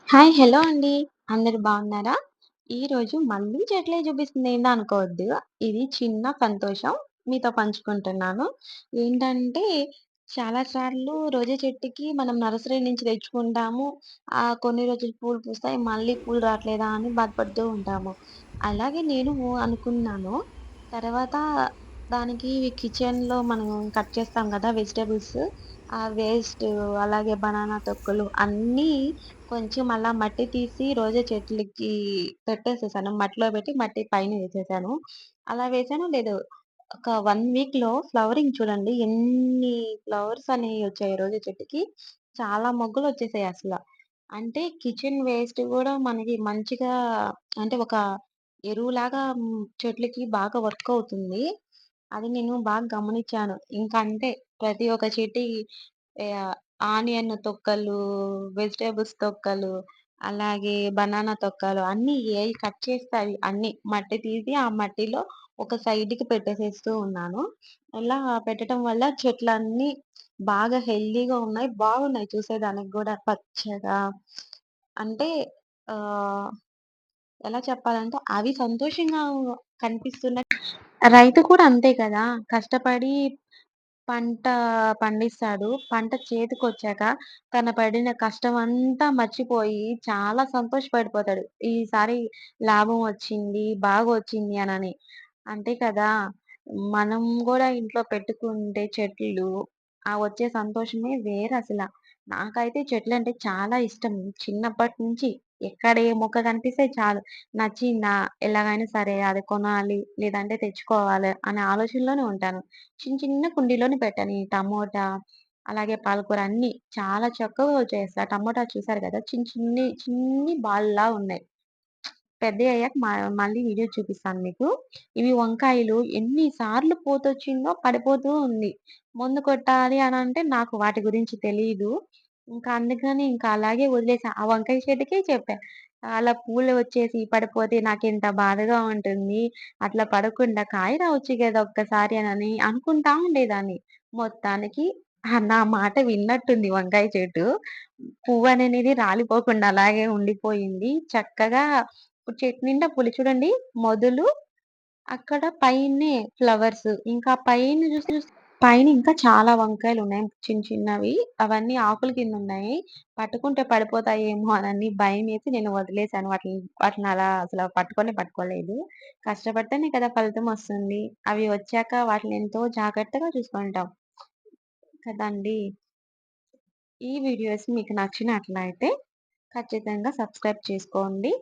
Hi! Hello అండి. అందరూ బాగున్నారా? ఈరోజు మళ్ళీ చెట్లే చూపిస్తుంది ఏందా అనుకోవద్దు. ఇది చిన్న సంతోషం మీతో పంచుకుంటున్నాను. ఏంటంటే చాలా సార్లు రోజా చెట్టుకి మనం నర్సరీ నుంచి తెచ్చుకుంటాము. కొన్ని రోజులు పూలు పూస్తాయి. మళ్ళీ పూలు రాట్లేదా అని బాధపడుతూ ఉంటాము. అలాగే నేను అనుకున్నాను. తర్వాత దానికి కిచెన్‌లో మనం కట్ చేస్తాం కదా! వెజిటబుల్స్. ఆ వేస్ట్ అలాగే బనానా తొక్కలు అన్నీ కొంచెం అలా మట్టి తీసి రోజా చెట్లకి పెట్టేసేసాను. మట్టిలో పెట్టి మట్టి పైన వేసేసాను. అలా వేసానో లేదో ఒక 1 వీక్‌లో ఫ్లవరింగ్ చూడండి ఎన్ని ఫ్లవర్స్ అనేవి వచ్చాయో రోజా చెట్టుకి. చాలా మొగ్గలొచ్చేసాయి అసల. అంటే కిచెన్ వేస్ట్ గూడా మనకి మంచిగా అంటే ఒక ఎరువులాగా చెట్లకి బాగా వర్క్ అవుతుంది. అది నేను బాగా గమనిచ్చాను. ఇంక అంతే ప్రతి ఒక్క చెట్టి యాహ్! ఆనియన్ తొక్కలు, వెజిటబుల్స్ తొక్కలు, అలాగే బనానా తొక్కలు అన్నీ ఏయి కట్ చేస్తే అవి అన్నీ మట్టి తీసి ఆ మట్టిలో ఒక సైడ్‌కి పెట్టేసేస్తూ ఉన్నాను. అలా పెట్టటం వల్ల చెట్లన్నీ బాగా హెల్తీగా ఉన్నాయి. బాగున్నాయి చూసేదానికి గూడా పచ్చగా. అంటే ఆహ్, ఎలా చెప్పాలంటే అవి సంతోషంగా కనిపిస్తున్న రైతు కూడా అంతే కదా! కష్టపడి పంట పండిస్తాడు. పంట చేతికొచ్చాక తన పడిన కష్టమంతా మర్చిపోయి చాలా సంతోషపడిపోతాడు. ఈసారి లాభం వచ్చింది, బాగొచ్చింది అనని. అంతే కదా! మనం గూడా ఇంట్లో పెట్టుకుంటే చెట్లు, ఆ వచ్చే సంతోషమే వేరసల. నాకైతే చెట్లంటే చాలా ఇష్టం. చిన్నప్పటి నుంచి ఎక్కడ ఏ మొక్క కనిపిస్తే చాలు నచ్చిందా ఎలాగైనా సరే అది కొనాలి, లేదంటే తెచ్చుకోవాలి అనే ఆలోచనలోనే ఉంటాను. చిన్న చిన్న కుండీలోనే పెట్టాను. ఈ టమోటా, అలాగే పాలకూర అన్నీ చాలా చక్కగా వచ్చేసాయి. టమోటా చూసారు కదా! చిన్ని బాల్లా ఉన్నాయి. పెద్దయ్యాక మళ్ళీ వీడియో చూపిస్తాను మీకు. ఇవి వంకాయలు ఎన్ని సార్లు పూతొచ్చిందో పడిపోతూ ఉంది. మందు కొట్టాలి అనంటే నాకు వాటి గురించి తెలీదు. ఇంకా అందుకని ఇంకా అలాగే వదిలేసా. ఆ వంకాయ చెట్టుకే చెప్పా. అలా పూలు వచ్చేసి పడిపోతే నాకెంత బాధగా ఉంటుంది. అట్లా పడకుండా కాయ రావచ్చు గదా! ఒక్కసారి అనని అనుకుంటా ఉండేదాన్ని. మొత్తానికి నా మాట విన్నట్టుంది వంకాయ చెట్టు. పువ్వనేది రాలిపోకుండా అలాగే ఉండిపోయింది. చక్కగా ఇప్పుడు చెట్టు నిండా పూలు చూడండి. మొదలు అక్కడ పైనే ఫ్లవర్స్. ఇంకా పైన చూస్తే పైన ఇంకా చాలా వంకాయలున్నాయి. చిన్నవి. అవన్నీ ఆకుల కిందున్నాయి. పట్టుకుంటే పడిపోతాయేమో అనని భయమేసి నేను వదిలేసాను. వాటిని అలా అసల పట్టుకోలేదు. కష్టపడితేనే కదా ఫలితం వస్తుంది. అవి వచ్చాక వాటిని ఎంతో జాగ్రత్తగా చూసుకుంటాం. కదండీ! ఈ వీడియోస్ మీకు నచ్చినట్లయితే ఖచ్చితంగా సబ్స్క్రైబ్ చేసుకోండి.